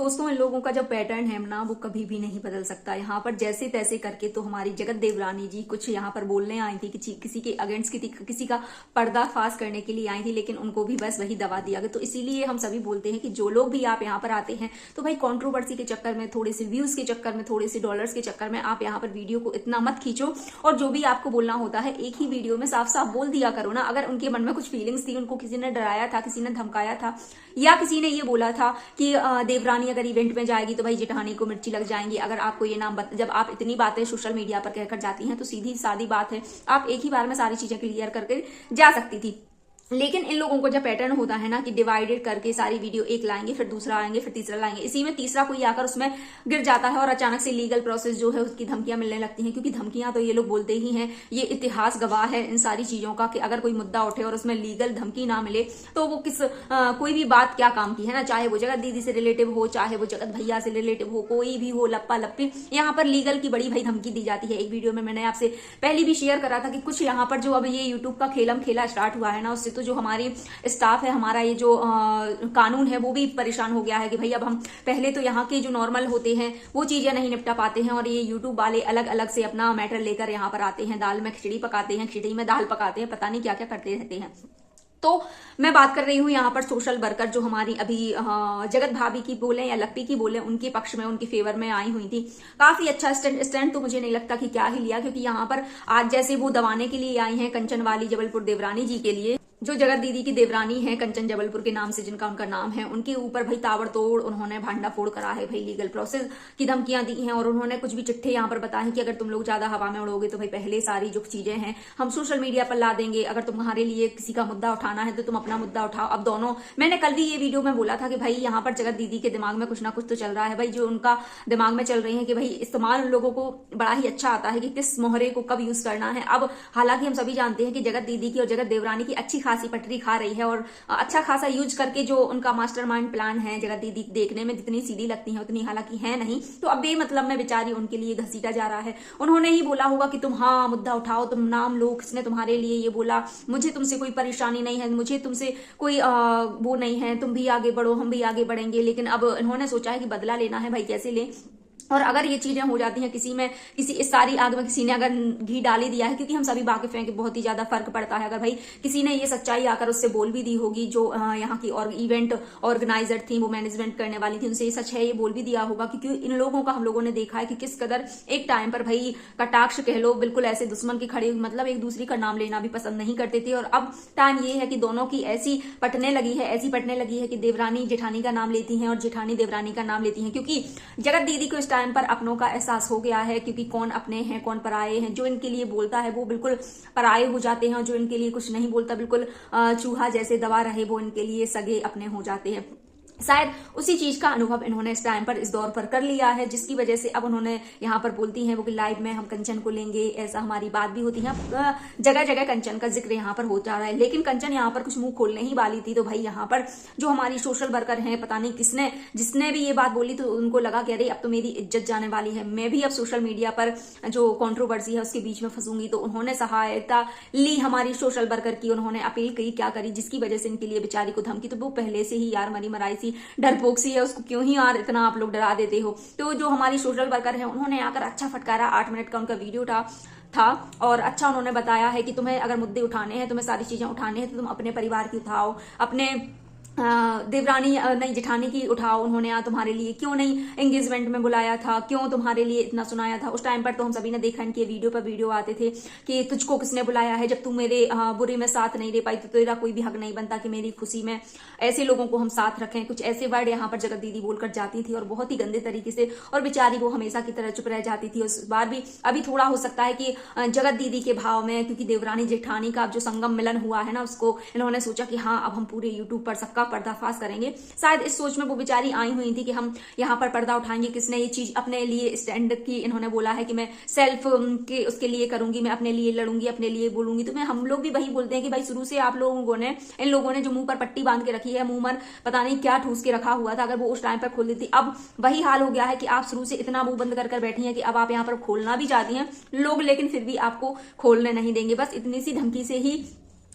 दोस्तों इन लोगों का जो पैटर्न है ना वो कभी भी नहीं बदल सकता। यहाँ पर जैसे तैसे करके तो हमारी जगत देवरानी जी कुछ यहाँ पर बोलने आई थी, किसी के अगेंस्ट किसी का पर्दाफाश करने के लिए आई थी, लेकिन उनको भी बस वही दबा दिया गया। तो इसीलिए हम सभी बोलते हैं कि जो लोग भी आप यहाँ पर आते हैं तो भाई कंट्रोवर्सी के चक्कर में, थोड़े से व्यूज के चक्कर में, थोड़े से डॉलर्स के चक्कर में आप यहाँ पर वीडियो को इतना मत खींचो। और जो भी आपको बोलना होता है एक ही वीडियो में साफ साफ बोल दिया करो ना। अगर उनके मन में कुछ फीलिंग्स थी, उनको किसी ने डराया था, किसी ने धमकाया था, या किसी ने ये बोला था कि देवरानी अगर इवेंट में जाएगी तो भाई जेठानी को मिर्ची लग जाएंगी, अगर आपको ये नाम जब आप इतनी बातें सोशल मीडिया पर कहकर जाती हैं तो सीधी सादी बात है आप एक ही बार में सारी चीजें क्लियर करके जा सकती थी। लेकिन इन लोगों को जब पैटर्न होता है ना कि डिवाइडेड करके सारी वीडियो एक लाएंगे, फिर दूसरा आएंगे, फिर तीसरा लाएंगे, इसी में तीसरा कोई आकर उसमें गिर जाता है और अचानक से लीगल प्रोसेस जो है उसकी धमकियां मिलने लगती हैं। क्योंकि धमकियां तो ये लोग बोलते ही हैं, ये इतिहास गवाह है इन सारी चीजों का कि अगर कोई मुद्दा उठे और उसमें लीगल धमकी ना मिले तो वो कोई भी बात क्या काम की है ना। चाहे वो जगत दीदी से रिलेटिव हो, चाहे वो जगत भैया से रिलेटिव हो, कोई भी हो, लप्पा लप्पी, यहाँ पर लीगल की बड़ी भाई धमकी दी जाती है। एक वीडियो में मैंने आपसे पहले भी शेयर करा था कि कुछ यहाँ पर जो अब ये यूट्यूब का खेलम खेला स्टार्ट हुआ है ना, उससे तो जो हमारी स्टाफ है, हमारा ये जो कानून है वो भी परेशान हो गया है कि भाई अब हम पहले तो यहाँ के जो नॉर्मल होते हैं वो चीजें नहीं निपटा पाते हैं और ये यूट्यूब वाले अलग अलग से अपना मैटर लेकर यहाँ पर आते हैं, दाल में खिचड़ी पकाते हैं, खिचड़ी में दाल पकाते हैं, पता नहीं क्या क्या करते रहते हैं। तो मैं बात कर रही हूँ यहाँ पर सोशल वर्कर जो हमारी अभी जगत भाभी की बोले या लप्पी की बोले, उनके पक्ष में, उनके फेवर में आई हुई थी। काफी अच्छा स्टैंड तो मुझे नहीं लगता कि क्या ही लिया, क्योंकि यहाँ पर आज जैसे वो दबाने के लिए आई हैं कंचन वाली जबलपुर देवरानी जी के लिए, जो जगत दीदी की देवरानी है कंचन जबलपुर के नाम से जिनका उनका नाम है, उनके ऊपर भाई ताबड़तोड़ उन्होंने भांडा फोड़ करा है, भाई लीगल प्रोसेस की धमकियां दी हैं। और उन्होंने कुछ भी चिट्ठे यहाँ पर बताए कि अगर तुम लोग ज्यादा हवा में उड़ोगे तो भाई पहले सारी जो चीजें हैं हम सोशल मीडिया पर ला देंगे, अगर तुम्हारे लिए किसी का मुद्दा उठाना है तो तुम अपना मुद्दा उठाओ। अब दोनों, मैंने कल भी ये वीडियो में बोला था कि भाई यहाँ पर जगत दीदी के दिमाग में कुछ ना कुछ तो चल रहा है भाई, जो उनका दिमाग में चल रही है कि भाई इस्तेमाल उन लोगों को बड़ा ही अच्छा आता है कि किस मोहरे को कब यूज करना है। अब हालांकि हम सभी जानते हैं कि जगत दीदी की और जगत देवरानी की अच्छी खासी पटरी खा रही है और अच्छा खासा यूज करके जो उनका मास्टरमाइंड प्लान है, जगत दीदी देखने में जितनी सीधी लगती है उतनी हालांकि है नहीं, तो अब बेमतलब में बेचारी उनके लिए घसीटा जा रहा है। उन्होंने ही बोला होगा कि तुम हाँ मुद्दा उठाओ, तुम नाम लो, किसने तुम्हारे लिए ये बोला, मुझे तुमसे कोई परेशानी नहीं है, मुझे तुमसे कोई वो नहीं है, तुम भी आगे बढ़ो हम भी आगे बढ़ेंगे। लेकिन अब इन्होंने सोचा है कि बदला लेना है, भाई कैसे ले। और अगर ये चीजें हो जाती हैं किसी इस सारी आग में किसी ने अगर घी डाल ही दिया है, क्योंकि हम सभी वाकिफ हैं कि बहुत ही ज्यादा फर्क पड़ता है। अगर भाई किसी ने ये सच्चाई आकर उससे बोल भी दी होगी, जो यहाँ की और इवेंट ऑर्गेनाइजर थी, वो मैनेजमेंट करने वाली थी, उनसे ये सच है ये बोल भी दिया होगा। क्योंकि इन लोगों का हम लोगों ने देखा है कि किस कदर एक टाइम पर भाई कटाक्ष कह लो, बिल्कुल ऐसे दुश्मन की खड़े, मतलब एक दूसरे का नाम लेना भी पसंद नहीं करते थे। और अब टाइम ये है कि दोनों की ऐसी पटने लगी है कि देवरानी जेठानी का नाम लेती है और जेठानी देवरानी का नाम लेती है। क्योंकि जगत दीदी को इस टाइम पर अपनों का एहसास हो गया है, क्योंकि कौन अपने हैं कौन पराये हैं। जो इनके लिए बोलता है वो बिल्कुल पराये हो जाते हैं और जो इनके लिए कुछ नहीं बोलता, बिल्कुल चूहा जैसे दबा रहे, वो इनके लिए सगे अपने हो जाते हैं। शायद उसी चीज का अनुभव इन्होंने इस टाइम पर, इस दौर पर कर लिया है, जिसकी वजह से अब उन्होंने यहाँ पर बोलती हैं वो कि लाइव में हम कंचन को लेंगे, ऐसा हमारी बात भी होती है। जगह जगह कंचन का जिक्र यहाँ पर हो जा रहा है, लेकिन कंचन यहाँ पर कुछ मुंह खोलने ही वाली थी। तो भाई यहाँ पर जो हमारी सोशल वर्कर हैं, पता नहीं जिसने भी ये बात बोली तो उनको लगा कि अरे अब तो मेरी इज्जत जाने वाली है, मैं भी अब सोशल मीडिया पर जो कॉन्ट्रोवर्सी है उसके बीच में फंसूंगी। तो उन्होंने सहायता ली हमारी सोशल वर्कर की, उन्होंने अपील की, क्या करी, जिसकी वजह से इनके लिए बेचारी को धमकी। तो वो पहले से ही यार मरी मराई सी डरपोक सी है, उसको क्यों ही यार इतना आप लोग डरा देते हो। तो जो हमारी सोशल वर्कर है उन्होंने आकर अच्छा फटकारा, 8 मिनट का उनका वीडियो था और अच्छा उन्होंने बताया है कि तुम्हें अगर मुद्दे उठाने हैं, तुम्हें सारी चीजें उठाने हैं तो तुम अपने परिवार की उठाओ, अपने देवरानी नहीं जेठानी की उठाओ। उन्होंने तुम्हारे लिए क्यों नहीं एंगेजमेंट में बुलाया था, क्यों तुम्हारे लिए इतना सुनाया था। उस टाइम पर तो हम सभी ने देखा इनके वीडियो पर वीडियो आते थे कि तुझको किसने बुलाया है, जब तू मेरे बुरे में साथ नहीं दे पाई तो तेरा कोई भी हक नहीं बनता कि मेरी खुशी में ऐसे लोगों को हम साथ रखें। कुछ ऐसे वर्ड यहाँ पर जगत दीदी बोलकर जाती थी और बहुत ही गंदे तरीके से, और बेचारी वो हमेशा की तरह चुप रह जाती थी। उस बार भी अभी थोड़ा हो सकता है कि जगत दीदी के भाव में, क्योंकि देवरानी जेठानी का जो संगम मिलन हुआ है ना, उसको इन्होंने सोचा कि हाँ अब हम पूरे यूट्यूब पर सबका पर्दाफाश करेंगे। शायद इस सोच में वो बेचारी आई हुई थी कि हम यहाँ पर पर्दा उठाएंगे, किसने ये चीज अपने लिए स्टैंड की। इन्होंने बोला है कि मैं सेल्फ के उसके लिए करूंगी, मैं अपने लिए लड़ूंगी, अपने लिए बोलूंगी। तो हम लोग भी वही बोलते हैं कि भाई शुरू से आप लोगों ने, इन लोगों ने जो मुंह पर पट्टी बांध के रखी है, मुंह पर पता नहीं क्या ठूस के रखा हुआ था, अगर वो उस टाइम पर खोल देती। अब वही हाल हो गया है कि आप शुरू से इतना मुंह बंद कर बैठी हैं कि अब आप यहाँ पर खोलना भी चाहती हैं लोग, लेकिन फिर भी आपको खोलने नहीं देंगे। बस इतनी सी धमकी से ही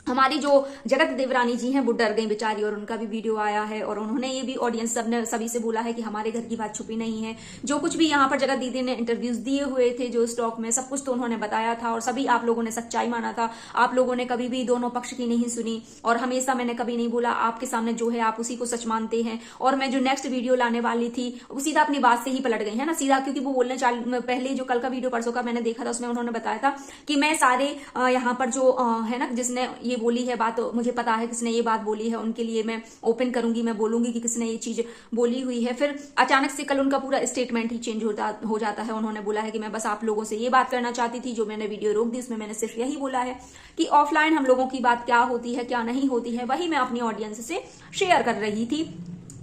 हमारी जो जगत देवरानी जी हैं वो डर गई बेचारी, और उनका भी वीडियो आया है और उन्होंने ये भी ऑडियंस सबने सभी से बोला है कि हमारे घर की बात छुपी नहीं है। जो कुछ भी यहाँ पर जगत दीदी ने इंटरव्यूज दिए हुए थे जो स्टॉक में, सब कुछ तो उन्होंने बताया था और सभी आप लोगों ने सच्चाई माना था। आप लोगों ने कभी भी दोनों पक्ष की नहीं सुनी और हमेशा मैंने कभी नहीं बोला आपके सामने जो है आप उसी को सच मानते हैं। और मैं जो नेक्स्ट वीडियो लाने वाली थी वो सीधा अपनी बात से ही पलट गई है ना, सीधा, क्योंकि वो बोलने पहले जो कल का वीडियो परसों का मैंने देखा था उसमें उन्होंने बताया था कि मैं सारे यहाँ पर जो है ना जिसने ये बोली है बात, मुझे पता है किसने ये बात बोली है, उनके लिए मैं ओपन करूंगी, मैं बोलूंगी कि किसने ये चीज बोली हुई है। फिर अचानक से कल उनका पूरा स्टेटमेंट ही चेंज हो जाता है। उन्होंने बोला है कि मैं बस आप लोगों से ये बात करना चाहती थी, जो मैंने वीडियो रोक दी उसमें मैंने सिर्फ यही बोला है कि ऑफलाइन हम लोगों की बात क्या होती है क्या नहीं होती है वही मैं अपनी ऑडियंस से शेयर कर रही थी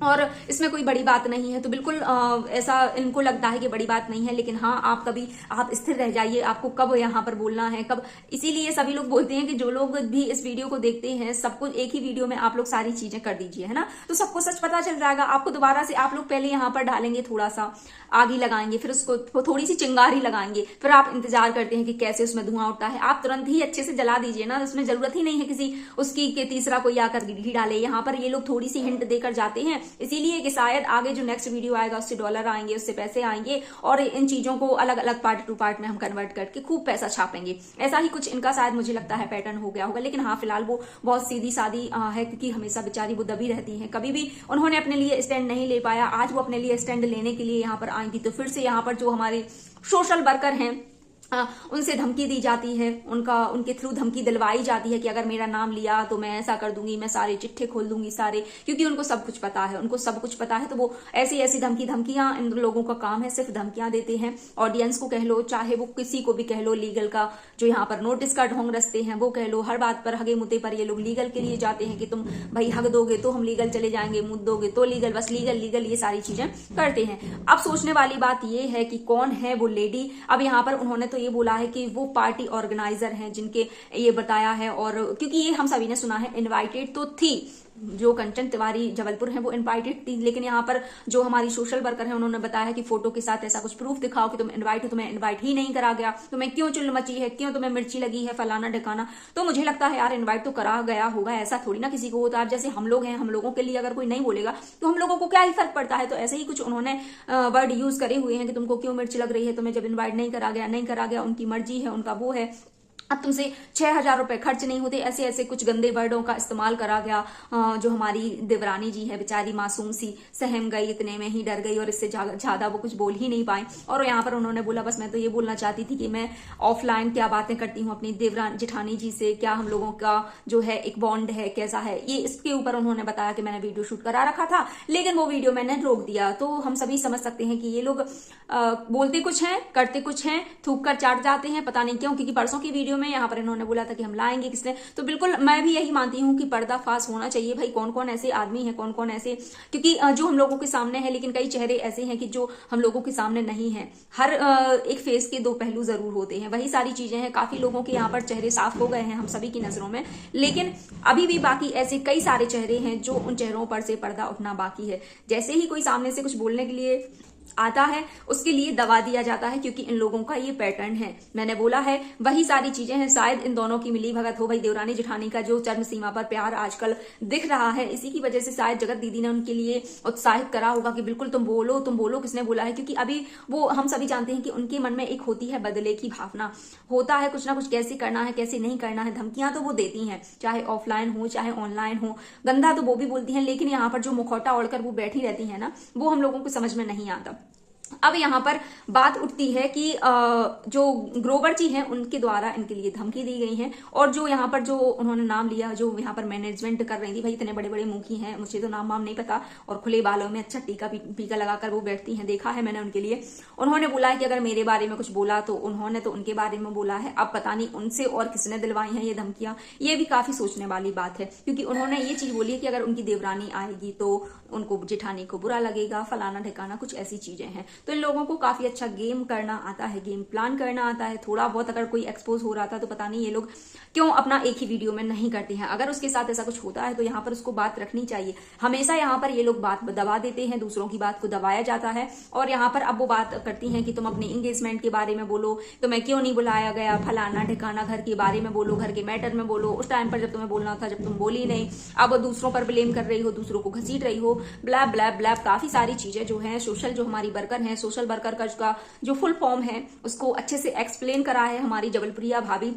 और इसमें कोई बड़ी बात नहीं है। तो बिल्कुल ऐसा इनको लगता है कि बड़ी बात नहीं है, लेकिन हाँ आप कभी आप स्थिर रह जाइए, आपको कब यहाँ पर बोलना है कब। इसीलिए सभी लोग बोलते हैं कि जो लोग भी इस वीडियो को देखते हैं सबको एक ही वीडियो में आप लोग सारी चीजें कर दीजिए, है ना, तो सबको सच पता चल जाएगा। आपको दोबारा से आप लोग पहले यहाँ पर डालेंगे, थोड़ा सा आग ही लगाएंगे, फिर उसको थोड़ी सी चिंगारी लगाएंगे, फिर आप इंतजार करते हैं कि कैसे उसमें धुआं उठता है, आप तुरंत ही अच्छे से जला दीजिए ना, उसमें जरूरत ही नहीं है किसी उसकी के तीसरा कोई आकर घी डाले। यहाँ पर ये लोग थोड़ी सी हिंट देकर जाते हैं, इसीलिए कि शायद आगे जो नेक्स्ट वीडियो आएगा उससे डॉलर आएंगे, उससे पैसे आएंगे और इन चीजों को अलग अलग पार्ट टू पार्ट में हम कन्वर्ट करके खूब पैसा छापेंगे। ऐसा ही कुछ इनका शायद मुझे लगता है पैटर्न हो गया होगा। लेकिन हाँ फिलहाल वो बहुत सीधी सादी है, क्योंकि हमेशा बेचारी वो दबी रहती है, कभी भी उन्होंने अपने लिए स्टैंड नहीं ले पाया। आज वो अपने लिए स्टैंड लेने के लिए यहाँ पर आई थी, तो फिर से यहाँ पर जो हमारे सोशल वर्कर हैं उनसे धमकी दी जाती है, उनके थ्रू धमकी दिलवाई जाती है कि अगर मेरा नाम लिया तो मैं ऐसा कर दूंगी, मैं सारे चिट्ठे खोल दूंगी सारे, क्योंकि उनको सब कुछ पता है, उनको सब कुछ पता है। तो वो ऐसी ऐसी धमकियां, इन लोगों का काम है सिर्फ धमकियां देते हैं। ऑडियंस को कह लो, चाहे वो किसी को भी कह लो, लीगल का जो यहाँ पर नोटिस का ढोंग रचते हैं वो कह लो, हर बात पर हगे मुद्दे पर ये लोग लीगल के लिए जाते हैं कि तुम भाई हक दोगे तो हम लीगल चले जाएंगे, मुद्द दोगे तो लीगल, बस लीगल लीगल ये सारी चीजें करते हैं। अब सोचने वाली बात ये है कि कौन है वो लेडी। अब यहाँ पर उन्होंने तो ये बोला है कि वो पार्टी ऑर्गेनाइजर हैं जिनके ये बताया है, और क्योंकि ये हम सभी ने सुना है, इनवाइटेड तो थी जो कंचन तिवारी जबलपुर है वो इनवाइटेड थी, लेकिन यहाँ पर जो हमारी सोशल वर्कर है उन्होंने बताया है कि फोटो के साथ ऐसा कुछ प्रूफ दिखाओ कि तुम इनवाइट हो, तुम्हें इनवाइट ही नहीं करा गया, तुम्हें क्यों चुल मची है, क्यों तुम्हें मिर्ची लगी है, फलाना ढकाना। तो मुझे लगता है यार इनवाइट तो करा गया होगा, ऐसा थोड़ी ना किसी को होता है। जैसे हम लोग हैं, हम लोगों के लिए अगर कोई नहीं बोलेगा तो हम लोगों को क्या ही फर्क पड़ता है। तो ऐसे ही कुछ उन्होंने वर्ड यूज करे हुए हैं कि तुमको क्यों मिर्च लग रही है, तुम्हें जब इन्वाइट नहीं करा गया, नहीं करा गया, उनकी मर्जी है, उनका वो है, अब तुमसे 6,000 रुपए खर्च नहीं होते, ऐसे ऐसे कुछ गंदे वर्डों का इस्तेमाल करा गया। जो हमारी देवरानी जी है बेचारी मासूम सी सहम गई, इतने में ही डर गई और इससे ज्यादा वो कुछ बोल ही नहीं पाए। और यहाँ पर उन्होंने बोला बस मैं तो ये बोलना चाहती थी कि मैं ऑफलाइन क्या बातें करती हूँ अपनी देवरानी जेठानी जी से, क्या हम लोगों का जो है एक बॉन्ड है, कैसा है ये, इसके ऊपर उन्होंने बताया कि मैंने वीडियो शूट करा रखा था लेकिन वो वीडियो मैंने रोक दिया। तो हम सभी समझ सकते हैं कि ये लोग बोलते कुछ हैं करते कुछ हैं, थूक कर चाट जाते हैं, पता नहीं क्यों। क्योंकि परसों की वीडियो में यहाँ पर इन्होंने बोला था कि हम लाएंगे किसने, तो बिल्कुल मैं भी यही मानती हूँ कि पर्दाफाश होना चाहिए भाई, कौन कौन ऐसे आदमी है, कौन कौन ऐसे, क्योंकि जो हम लोगों के सामने है लेकिन कई चेहरे ऐसे हैं कि जो हम लोगों के सामने नहीं है। हर एक फेस के दो पहलू जरूर होते हैं, वही सारी चीजें हैं। काफी लोगों के यहाँ पर चेहरे साफ हो गए हैं हम सभी की नजरों में, लेकिन अभी भी बाकी ऐसे कई सारे चेहरे हैं जो उन चेहरों पर से पर्दा उठना बाकी है। जैसे ही कोई सामने से कुछ बोलने के लिए आता है उसके लिए दबा दिया जाता है, क्योंकि इन लोगों का ये पैटर्न है। मैंने बोला है वही सारी चीजें हैं, शायद इन दोनों की मिली भगत हो, भाई देवरानी जेठानी का जो चरम सीमा पर प्यार आजकल दिख रहा है, इसी की वजह से शायद जगत दीदी ने उनके लिए उत्साहित करा होगा कि बिल्कुल तुम बोलो। किसने बोला है? क्योंकि अभी वो हम सभी जानते हैं कि उनके मन में एक होती है बदले की भावना, होता है कुछ ना कुछ कैसे करना है कैसे नहीं करना है। धमकियां तो वो देती हैं, चाहे ऑफलाइन हो चाहे ऑनलाइन हो, गंदा तो वो भी बोलती हैं, लेकिन यहाँ पर जो मुखौटा ओढ़कर वो बैठी रहती है ना, वो हम लोगों को समझ में नहीं आता। अब यहाँ पर बात उठती है कि जो ग्रोवर जी हैं उनके द्वारा इनके लिए धमकी दी गई है, और जो यहाँ पर जो उन्होंने नाम लिया, जो यहाँ पर मैनेजमेंट कर रही थी, भाई इतने बड़े बड़े मुखी हैं, मुझे तो नाम नहीं पता, और खुले बालों में अच्छा टीका लगाकर वो बैठती हैं, देखा है मैंने उनके लिए। उन्होंने बोला है कि अगर मेरे बारे में कुछ बोला तो उन्होंने तो उनके बारे में बोला है, अब पता नहीं उनसे और किसने दिलवाई है ये धमकियां। ये भी काफी सोचने वाली बात है, क्योंकि उन्होंने ये चीज बोली है कि अगर उनकी देवरानी आएगी तो उनको जेठानी को बुरा लगेगा, फलाना ठिकाना, कुछ ऐसी चीजें हैं। तो इन लोगों को काफी अच्छा गेम करना आता है, गेम प्लान करना आता है। थोड़ा बहुत अगर कोई एक्सपोज हो रहा था तो पता नहीं ये लोग क्यों अपना एक ही वीडियो में नहीं करते हैं। अगर उसके साथ ऐसा कुछ होता है तो यहाँ पर उसको बात रखनी चाहिए। हमेशा यहाँ पर ये लोग बात दबा देते हैं, दूसरों की बात को दबाया जाता है। और यहाँ पर अब वो बात करती हैं कि तुम अपनी एंगेजमेंट के बारे में बोलो, तुम्हें क्यों नहीं बुलाया गया, फलाना ठिकाना, घर के बारे में बोलो, घर के मैटर में बोलो, उस टाइम पर जब तुम्हें बोलना था, जब तुम बोली नहीं। अब दूसरों पर ब्लेम कर रही हो, दूसरों को घसीट रही हो, ब्लैब ब्लैब ब्लैब, काफी सारी चीजें जो है। सोशल जो हमारी वर्कर है, सोशल वर्कर का जो फुल फॉर्म है उसको अच्छे से एक्सप्लेन करा है हमारी जबलपुरिया भाभी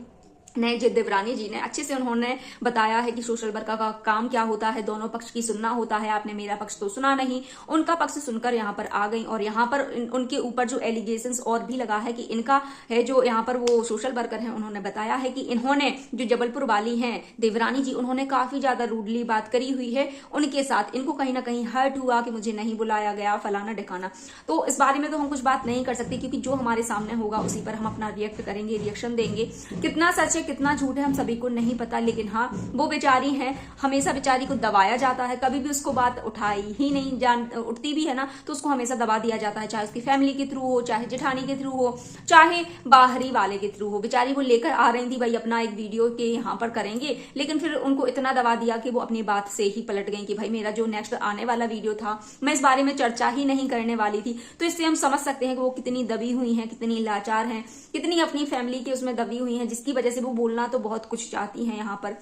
ने, देवरानी जी ने अच्छे से उन्होंने बताया है कि सोशल वर्कर का काम क्या होता है, दोनों पक्ष की सुनना होता है। आपने मेरा पक्ष तो सुना नहीं, उनका पक्ष सुनकर यहाँ पर आ गई। और यहाँ पर उनके ऊपर जो एलिगेशंस और भी लगा है कि इनका है, जो यहाँ पर वो सोशल वर्कर है, उन्होंने बताया है कि इन्होंने जो जबलपुर वाली हैं देवरानी जी, उन्होंने काफी ज्यादा रूडली बात करी हुई है उनके साथ। इनको कहीं ना कहीं हर्ट हुआ कि मुझे नहीं बुलाया गया, फलाना ढिकाना। तो इस बारे में तो हम कुछ बात नहीं कर सकते, क्योंकि जो हमारे सामने होगा उसी पर हम अपना रिएक्ट करेंगे, रिएक्शन देंगे। कितना सच है कितना झूठ है हम सभी को नहीं पता, लेकिन हाँ वो बेचारी हैं, हमेशा बेचारी को दबाया जाता है। कभी भी उसको बात उठाई ही नहीं, जान उठती भी है ना तो उसको हमेशा दबा दिया जाता है, चाहे उसकी फैमिली के थ्रू हो, चाहे जेठानी के थ्रू हो, चाहे बाहरी वाले के थ्रू हो। बेचारी वो लेकर आ रही थी भाई अपना एक वीडियो के यहाँ पर करेंगे, लेकिन फिर उनको इतना दबा दिया कि वो अपनी बात से ही पलट गई कि भाई मेरा जो नेक्स्ट आने वाला वीडियो था मैं इस बारे में चर्चा ही नहीं करने वाली थी। तो इससे हम समझ सकते हैं कि वो कितनी दबी हुई हैं, कितनी लाचार हैं, कितनी अपनी फैमिली के उसमें दबी हुई हैं, जिसकी वजह से वो बोलना तो बहुत कुछ चाहती हैं यहाँ पर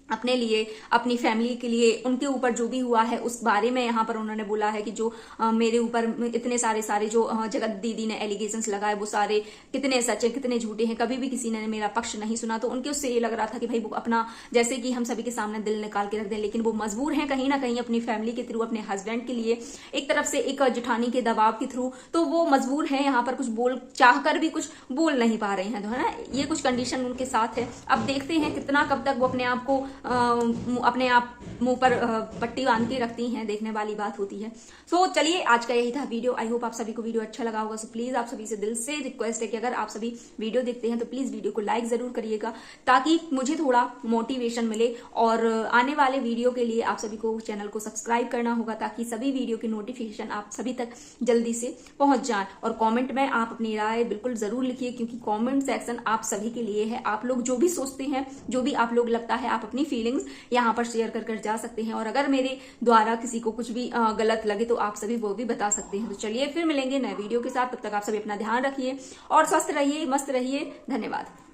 अपने लिए, अपनी फैमिली के लिए। उनके ऊपर जो भी हुआ है उस बारे में यहाँ पर उन्होंने बोला है कि जो मेरे ऊपर इतने सारे जो जगत दीदी ने एलिगेशंस लगाए वो सारे कितने सच है कितने झूठे हैं, कभी भी किसी ने मेरा पक्ष नहीं सुना। तो उनके उससे ये लग रहा था कि भाई वो अपना, जैसे कि हम सभी के सामने दिल निकाल के रख दें, लेकिन वो मजबूर हैं कहीं ना कहीं अपनी फैमिली के थ्रू, अपने हस्बैंड के लिए, एक तरफ से एक जेठानी के दबाव के थ्रू। तो वो मजबूर है यहाँ पर कुछ बोल, चाहकर भी कुछ बोल नहीं पा रहे हैं, तो है ना, ये कुछ कंडीशन उनके साथ है। अब देखते हैं कितना कब तक वो अपने आप को अपने आप मुंह पर पट्टी बांध के रखती हैं, देखने वाली बात होती है। सो चलिए आज का यही था वीडियो। आई होप आप सभी को वीडियो अच्छा लगा होगा। सो प्लीज आप सभी से दिल से रिक्वेस्ट है कि अगर आप सभी वीडियो देखते हैं तो प्लीज वीडियो को लाइक जरूर करिएगा, ताकि मुझे थोड़ा मोटिवेशन मिले। और आने वाले वीडियो के लिए आप सभी को चैनल को सब्सक्राइब करना होगा, ताकि सभी वीडियो की नोटिफिकेशन आप सभी तक जल्दी से पहुंच जाए। और कॉमेंट में आप अपनी राय बिल्कुल जरूर लिखिए, क्योंकि कॉमेंट सेक्शन आप सभी के लिए है। आप लोग जो भी सोचते हैं, जो भी आप लोग लगता है, आप अपनी फीलिंग्स यहाँ पर शेयर कर जा सकते हैं। और अगर मेरे द्वारा किसी को कुछ भी गलत लगे तो आप सभी वो भी बता सकते हैं। तो चलिए फिर मिलेंगे नए वीडियो के साथ, तब तक आप सभी अपना ध्यान रखिए और स्वस्थ रहिए, मस्त रहिए। धन्यवाद।